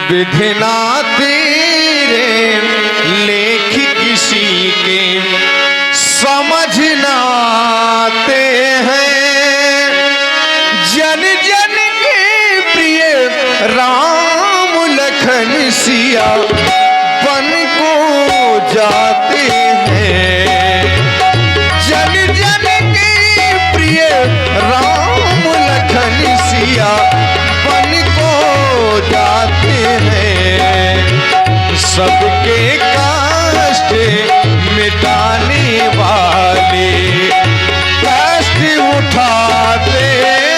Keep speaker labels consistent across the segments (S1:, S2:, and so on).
S1: विधिना तेरे लेख किसी के समझ न आते हैं। जन जन के प्रिय राम लखन सिया बन को जाते हैं। जन जन के प्रिय राम लखन सिया बन को जाते हैं। सबके कष्ट मिटाने वाले कष्ट उठाते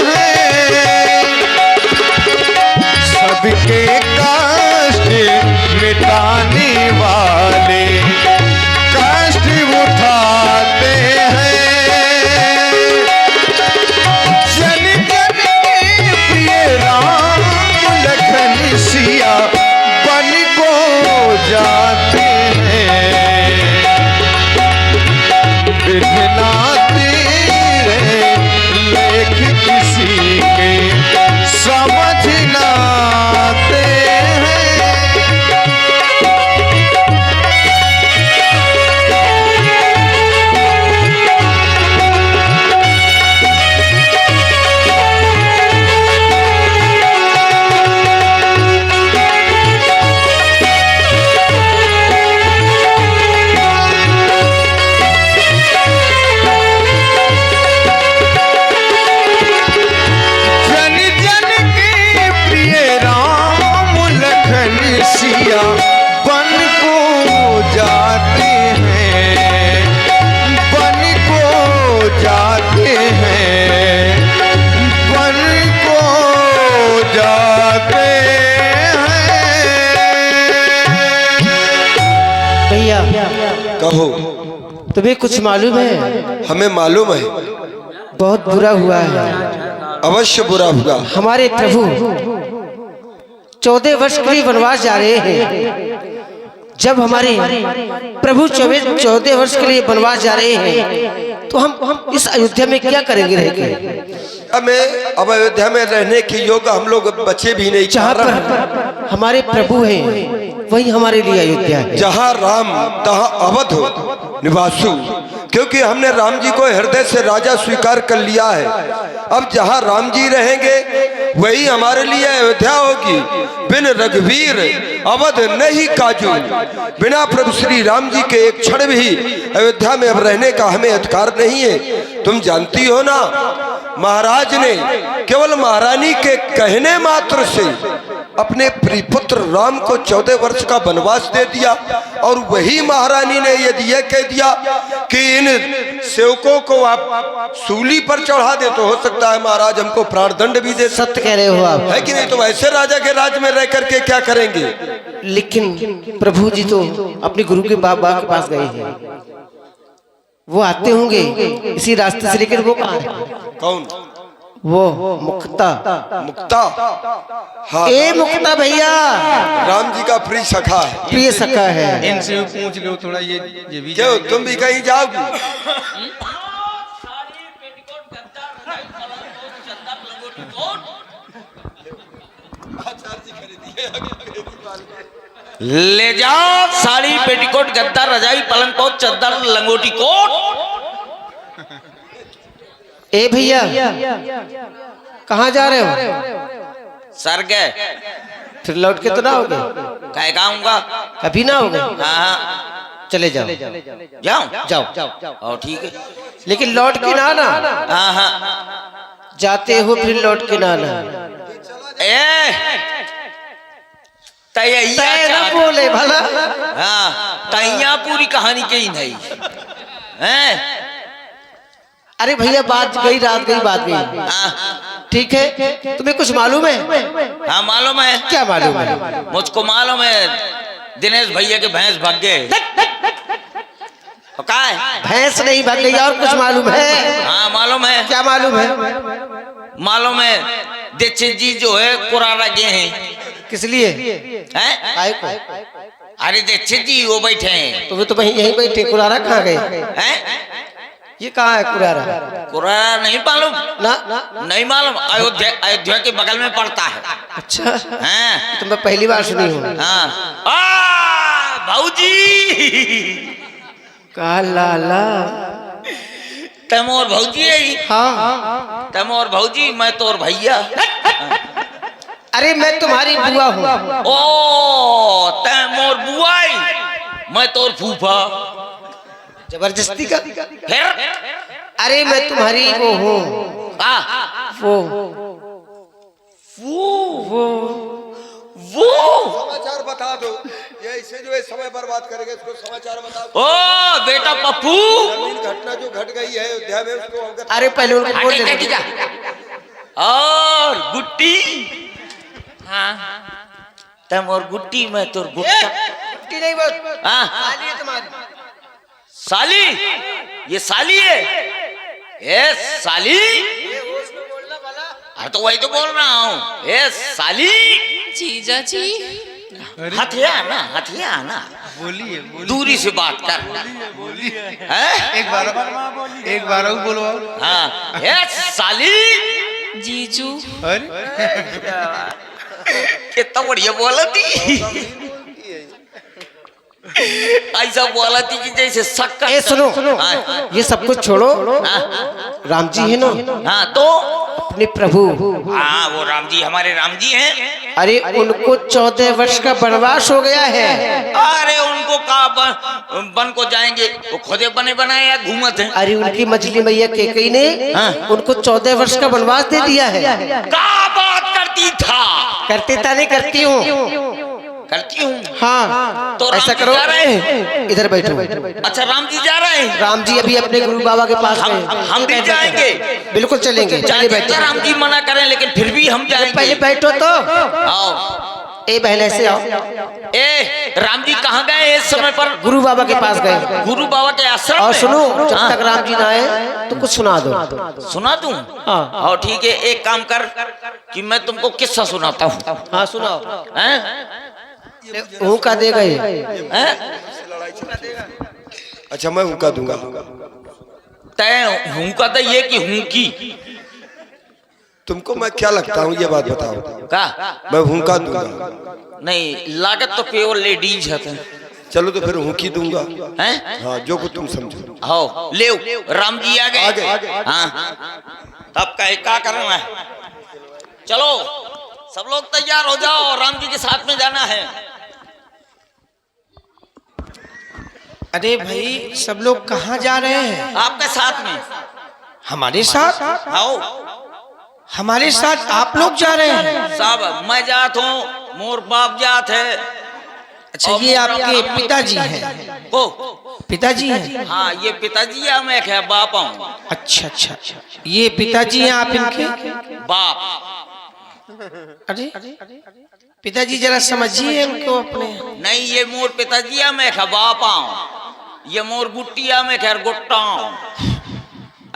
S1: हैं। सबके कष्ट मिटाने वाले कष्ट उठाते हैं। जन जन के प्रिय राम लखन सिया बन को जाते हैं। विधिना तेरे लेख किसी के समझ न आते हैं। सिया बन को जाते हैं। बन को जाते हैं। बन को जाते हैं।
S2: भैया
S3: कहो।
S2: तुम्हें कुछ मालूम है?
S3: हमें मालूम है।
S2: बहुत बुरा हुआ है।
S3: अवश्य बुरा हुआ।
S2: हमारे प्रभु 14 वर्ष के लिए वनवास जा रहे हैं। जब हमारे प्रभु 14 वर्ष के लिए वनवास जा रहे हैं तो हम इस अयोध्या में क्या करेंगे रहकर?
S3: हमें अब अयोध्या में रहने के योग्य हम लोग बच्चे भी नहीं।
S2: जहाँ पर हमारे प्रभु हैं वही हमारे लिए अयोध्या है।
S3: जहाँ राम तहाँ अवध हो निवासु, क्योंकि हमने राम जी को हृदय से राजा स्वीकार कर लिया है। अब जहाँ राम जी रहेंगे वही हमारे लिए अयोध्या होगी। बिन रघुवीर अवध नहीं काजू। बिना प्रभु श्री राम जी के एक क्षण भी अयोध्या में अब रहने का हमें अधिकार नहीं है। तुम जानती हो ना, महाराज ने केवल महारानी के कहने मात्र से अपने प्रिय पुत्र राम को 14 वर्ष का वनवास दे दिया। और वही महारानी ने यदि यह कह दिया कि इन सेवकों को आप सूली पर चढ़ा दे तो हो सकता है महाराज हमको प्राणदंड भी दे।
S2: सत्य कह रहे हो आप,
S3: है कि नहीं? तो ऐसे राजा के राज में रह करके क्या करेंगे?
S2: लेकिन प्रभु जी तो अपने गुरु के बाबा के पास गए हैं। वो आते होंगे इसी रास्ते से, लेकिन वो कहाँ है?
S3: कौन?
S2: वो मुक्ता।
S3: मुक्ता? हाँ,
S4: ए मुक्ता भैया
S3: राम जी का प्रिय सखा है।
S2: प्रिय सखा है।
S1: इनसे भी पूछ लो थोड़ा, ये भी
S3: क्यों तुम भी कहीं जाओगी?
S4: ले जाओ साड़ी पेटीकोट गद्दा रजाई पलंग पोत चद्दर लंगोटी कोट।
S2: ए भैया कहाँ जा रहे हो?
S4: सर गए
S2: फिर लौट के तो ना होगे?
S4: कह गाऊंगा
S2: कभी ना होगे।
S4: हाँ
S2: चले जाओ।
S4: जाऊं
S2: जाओ
S4: और ठीक है।
S2: लेकिन लौट के ना आना।
S4: हाँ हाँ
S2: जाते हो फिर लौट के ना आना।
S4: ए तैया
S2: बोले भला।
S4: हाँ तैया पूरी कहानी के ही नहीं हैं।
S2: अरे भैया बात गई, रात गई, बात गई।
S4: हाँ
S2: ठीक है, तुम्हें कुछ मालूम है?
S4: हाँ मालूम है।
S2: क्या मालूम है?
S4: मुझको मालूम है दिनेश भैया के भैंस भाग गए। क्या है?
S2: भैंस नहीं भाग गई, और कुछ मालूम है?
S4: हाँ मालूम है।
S2: क्या मालूम है?
S4: मालूम है दीक्षित जी जो है कुरारा गए हैं।
S2: किस लिए?
S4: हैं?
S2: काय को?
S4: अरे दीक्षित जी वो बैठे हैं।
S2: तो वे तो वहीं यहीं बैठे, कुरारा कहाँ गए?
S4: हैं?
S2: ये कहाँ है कुरारा?
S4: कुरारा नहीं मालूम?
S2: ना
S4: नहीं मालूम? अयोध्या, अयोध्या के बगल में पड़ता है।
S2: अच्छा,
S4: हैं?
S2: तो मैं पहली बार सुनी हूँ।
S4: हाँ। भाऊजी
S2: का लाला।
S4: तम और भाऊजी है ही।
S2: हाँ,
S4: तम और भाऊजी, मैं तो और भैया।
S2: अरे मैं तुम्हारी बुआ हूँ।
S4: ओ तम और बुआई, मैं तो और फूफा।
S2: जबरदस्ती का।
S4: फिर
S2: अरे मैं तुम्हारी वो हूँ, वो
S4: वो
S3: समाचार बता दो, ये इसे जो है समय बर्बाद करेंगे, इसको समाचार बता दो।
S4: ओ बेटा पप्पू,
S3: जमीन घटना जो घट गई है अयोध्या में उसको अवगत।
S2: अरे पहले उनको बोल
S4: हटे,
S2: देना।
S4: और गुट्टी। हाँ, तम और गुट्टी, मैं तो गुट्टा।
S2: गुट्टी नहीं बोल,
S4: हाँ,
S2: साली है तुम्हारी।
S4: साली, ये साली है। ए साली, हाँ तो वही तो बोल रहा हूँ। ए साली,
S5: जीजा जी,
S4: हथिया ना, हथिया ना,
S1: बोलिए
S4: दूरी से बात कर। हैं?
S1: एक बार और बोलो।
S4: हाँ, ए साली,
S5: जीजू,
S1: अरे
S4: कितना बढ़िया बोला थी। ऐसा बोला थी कि जैसे शक्कर।
S2: ए सुनो,
S4: हाँ,
S2: ये सब कुछ छोड़ो।
S4: हाँ,
S2: राम जी है ना
S4: हाँ, तो
S2: अपने प्रभु।
S4: हाँ, वो राम जी, हमारे राम जी हैं।
S2: अरे उनको 14 वर्ष का वनवास हो गया है।
S4: अरे उनको कहा बन को जाएंगे, वो खुदे बने बनाए या घूमत हैं।
S2: अरे उनकी मछली मैया केकई ने उनको 14 वर्ष का वनवास दे दिया है।
S4: क्या बात करती था?
S2: करते ताने करती हूँ।
S4: करती हूँ।
S2: हाँ,
S4: तो राम
S2: ऐसा
S4: जी
S2: करो,
S4: जा रहे हैं?
S2: इधर बैठो।
S4: अच्छा, राम जी जा रहे हैं।
S2: राम जी अभी अपने गुरु बाबा के पास गए।
S4: हम भी जाएंगे।
S2: बिल्कुल चलेंगे, चलिए
S4: चाहे
S2: बैठो।
S4: राम जी मना करें, लेकिन फिर भी हम
S2: पहले
S4: जाएंगे।
S2: बैठो तो।
S4: आओ।
S2: ए बहन ऐसे आओ।
S4: ए राम जी कहाँ गए इस समय पर?
S2: गुरु बाबा के पास गए।
S4: गुरु बाबा के आश्रम
S2: और
S4: में?
S2: सुनो, जब
S4: हाँ।
S2: तक राम जी ना आए तो कुछ सुना दो।
S4: सुना दूं?
S2: हाँ।
S4: और ठीक है, एक काम कर कि मैं तुमको किस्सा सुनाता हूँ।
S2: हाँ सुनाओ।
S4: हैं?
S2: वो का दे गए।
S4: हैं?
S3: अच्छा मैं हुक्का दूंगा।
S4: तय हूँ का तो ये कि हूँ की
S3: तुमको मैं क्या लगता हूँ ये बात बताओ।
S4: का
S3: मैं हुक्का दूंगा।
S4: नहीं, लागत तो केवल लेडीज है।
S3: चलो तो फिर हुक्की दूंगा।
S4: हैं?
S3: हाँ, जो कुछ तुम समझो।
S4: आओ ले, राम जी आ
S3: आ
S4: गए।
S3: गए।
S4: हाँ, तब क्या करना है? चलो सब लोग तैयार हो जाओ, राम जी के साथ में जाना है।
S2: अरे भाई सब लोग कहाँ जा रहे हैं?
S4: आपके साथ में।
S2: हमारे साथ?
S4: आओ
S2: हमारे साथ आप लोग जा रहे हैं?
S4: साहब, मैं जात हूँ, मोर बाप जात है।
S2: अच्छा,
S4: और
S2: ये
S4: मोर
S2: आपके
S4: बाप-
S2: पिताजी हैं?
S4: ओ
S2: पिताजी हैं?
S4: हाँ, ये पिताजी है, मैं क्या बाप हूँ।
S2: अच्छा अच्छा, ये पिताजी हैं आप इनके?
S4: बाप।
S2: अरे पिताजी जरा समझिए इनको अपने।
S4: नहीं, ये मोर पिताजी है, मैं क्या बाप हूँ। ये मोर गुट्टिया, मैं क्या गुट्टा हूँ।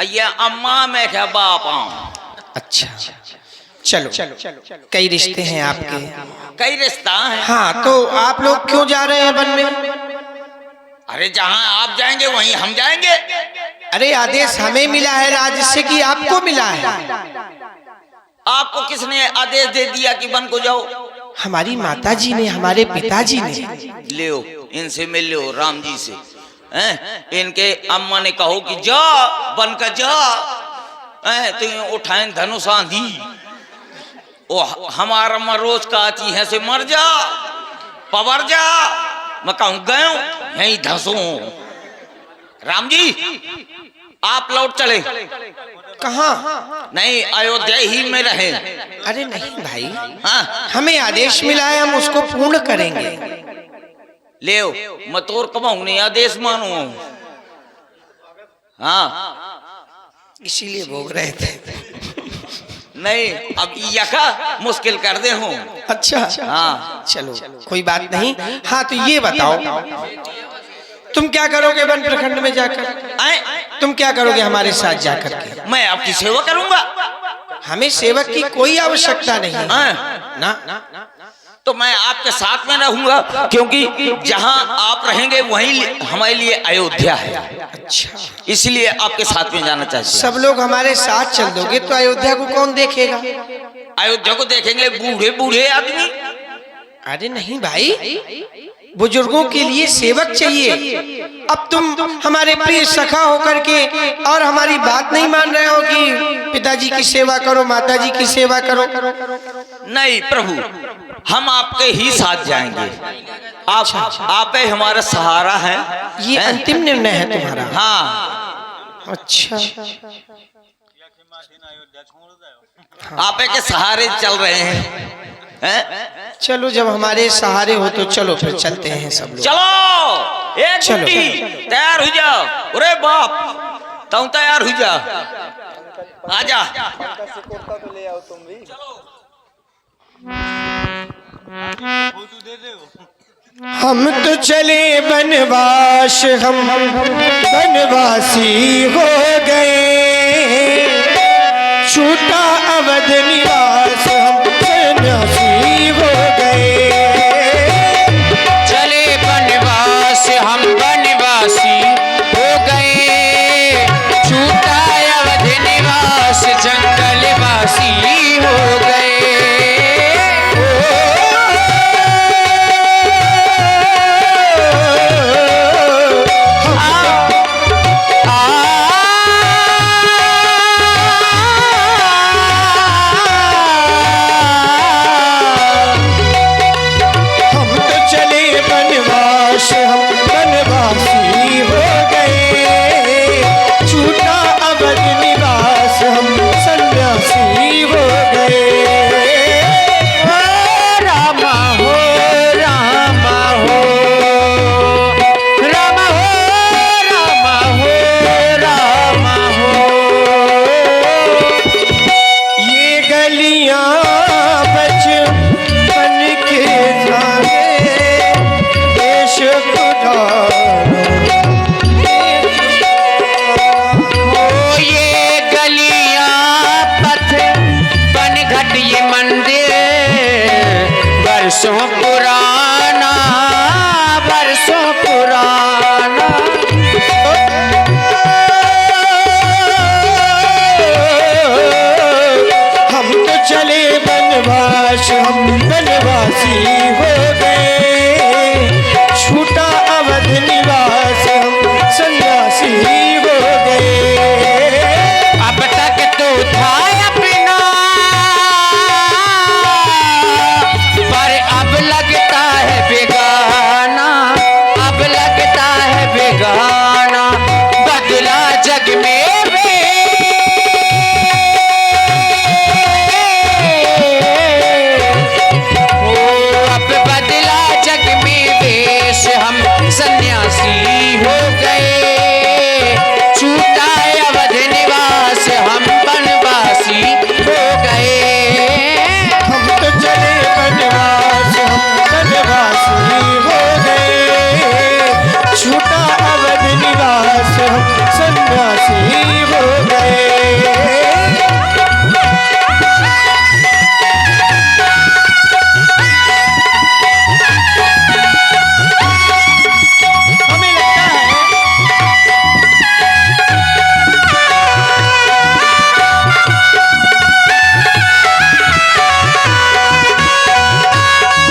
S4: ये अम्मा, मैं क्या बाप हूँ।
S2: अच्छा चलो, कई रिश्ते हैं आपके।
S4: कई रिश्ता है।
S2: हाँ, तो आप लोग क्यों जा रहे हैं वन में?
S4: अरे जहाँ आप जाएंगे वहीं हम जाएंगे।
S2: अरे आदेश हमें मिला है राज्य से कि आपको मिला है?
S4: आपको किसने आदेश दे दिया कि वन को जाओ?
S2: हमारी माताजी ने, हमारे पिताजी ने।
S4: लियो, इनसे मिल लो, राम जी से। हैं? इनके अम्मा ने कहो कि जा वन का जा। तो ये उठाए धनुष आंधी। ओ हमारा अम्मा रोज कहती है से मर जा, पवर जा। मैं कहूँ गयो यही धसो। राम जी आप लौट चले।
S2: कहाँ?
S4: नहीं, अयोध्या ही में रहे।
S2: अरे नहीं भाई,
S4: हाँ,
S2: हमें आदेश मिला है, हम उसको पूर्ण करेंगे।
S4: ले मैं तोर कमाऊ नहीं, आदेश मानू। हाँ,
S2: इसीलिए भोग रहे थे।
S4: नहीं अब यका मुश्किल कर दे हूँ।
S2: अच्छा
S4: हाँ,
S2: चलो कोई बात नहीं। हाँ तो ये बताओ, तुम क्या करोगे वन प्रखंड में जाकर?
S4: आए,
S2: तुम क्या करोगे हमारे साथ जाकर के?
S4: मैं आपकी सेवा करूंगा।
S2: हमें सेवक की कोई आवश्यकता नहीं है।
S4: हाँ,
S2: ना
S4: तो मैं आपके साथ में रहूंगा, क्योंकि जहां आप रहेंगे वहीं हमारे लिए अयोध्या है।
S2: अच्छा,
S4: इसलिए आपके साथ में जाना चाहते हैं।
S2: सब लोग हमारे साथ चल दोगे तो अयोध्या को कौन देखेगा?
S4: अयोध्या को देखेंगे बूढ़े बूढ़े आदमी।
S2: अरे नहीं भाई, बुजुर्गों के लिए सेवक चाहिए। अब तुम हमारे प्रिय सखा होकर के और हमारी बात नहीं मान रहे हो कि पिताजी की सेवा करो, माताजी की सेवा करो।
S4: नहीं प्रभु, हम आपके ही साथ जाएंगे। आप ही हमारा सहारा है।
S2: ये अंतिम निर्णय है तुम्हारा?
S4: हाँ।
S2: अच्छा,
S4: आप के सहारे चल रहे हैं।
S2: चलो, जब हमारे सहारे हो तो चलो फिर चलते हैं सब लोग।
S4: चलो, एक
S2: चलो।
S4: गुड्डी तैयार हो जाओ। अरे बाप, तुम तैयार हो जा, आजा।
S2: हम तो चले बनवास, हम बनवासी हो गए, छूटा अवध निवास, हम सन्यासी हो गए।
S6: चले बनवास हम बनवासी हो गए, छूटा अवध निवास जंगलवासी हो गए। बरसों पुराना, बरसों पुराना।
S2: हम तो चले बनवास, हम बनवासी हो गए, छूटा अवध निवास, हम सन्यासी हो गए।
S6: अब तक तो था अपना, पर अब लगता है बेगाना, अब लगता है बेगाना। बदला जग में अब बदला जग में वेश, हम सन्यासी हो गए, छूटा अवध निवास, हम बनवासी हो गए।
S2: हम तो चले बनवास, हम बनवासी हो गए, छूटा अवध निवास, हम सन्यासी हो गए। हमें लगता है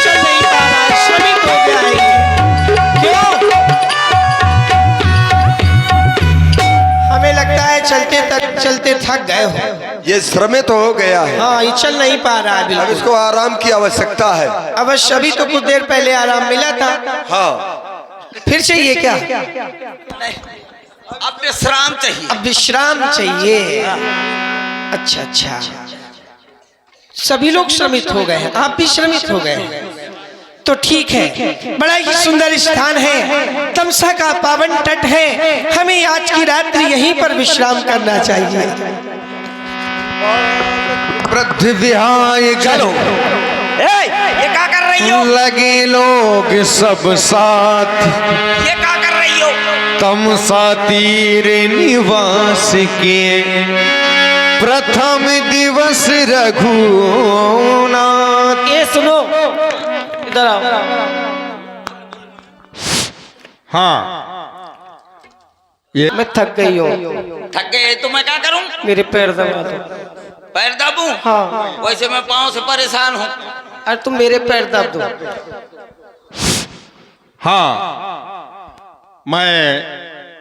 S2: चल नहीं पा रहा, श्रमिक हो गया है ये। क्यों? हमें लगता है चलते थक गए हो।
S3: ये श्रमित तो हो गया है,
S2: हाँ, ये चल नहीं पा रहा है
S3: अब
S2: बिल्कुल।
S3: इसको आराम की आवश्यकता है।
S2: अवश्य, अभी तो कुछ देर पहले आराम मिला था,
S3: हाँ,
S2: फिर चाहिए क्या?
S4: अब विश्राम चाहिए।
S2: अब विश्राम चाहिए। अच्छा अच्छा, सभी लोग श्रमित हो गए हैं, आप भी श्रमित हो गए हैं, तो ठीक है। बड़ा ही सुंदर स्थान है, तमसा का पावन तट है, हमें आज की रात्रि यहीं पर विश्राम करना चाहिए।
S1: पृथ्वी
S4: चलो। ये क्या कर रही हो?
S1: लगे लोग सब साथ,
S4: ये क्या कर रही हो?
S1: तमसा तीर निवास के प्रथम दिवस रघुनाथ।
S2: ये सुनो, इधर आओ।
S1: हाँ ये
S2: मैं थक गई हूँ,
S4: थक गए तो मैं क्या करूं?
S2: मेरे पैर दबा दो।
S4: पैर दाबूं?
S2: हाँ।
S4: वैसे मैं पाँव से परेशान हूँ।
S2: अरे तुम मेरे पैर दब दो।
S1: हाँ मैं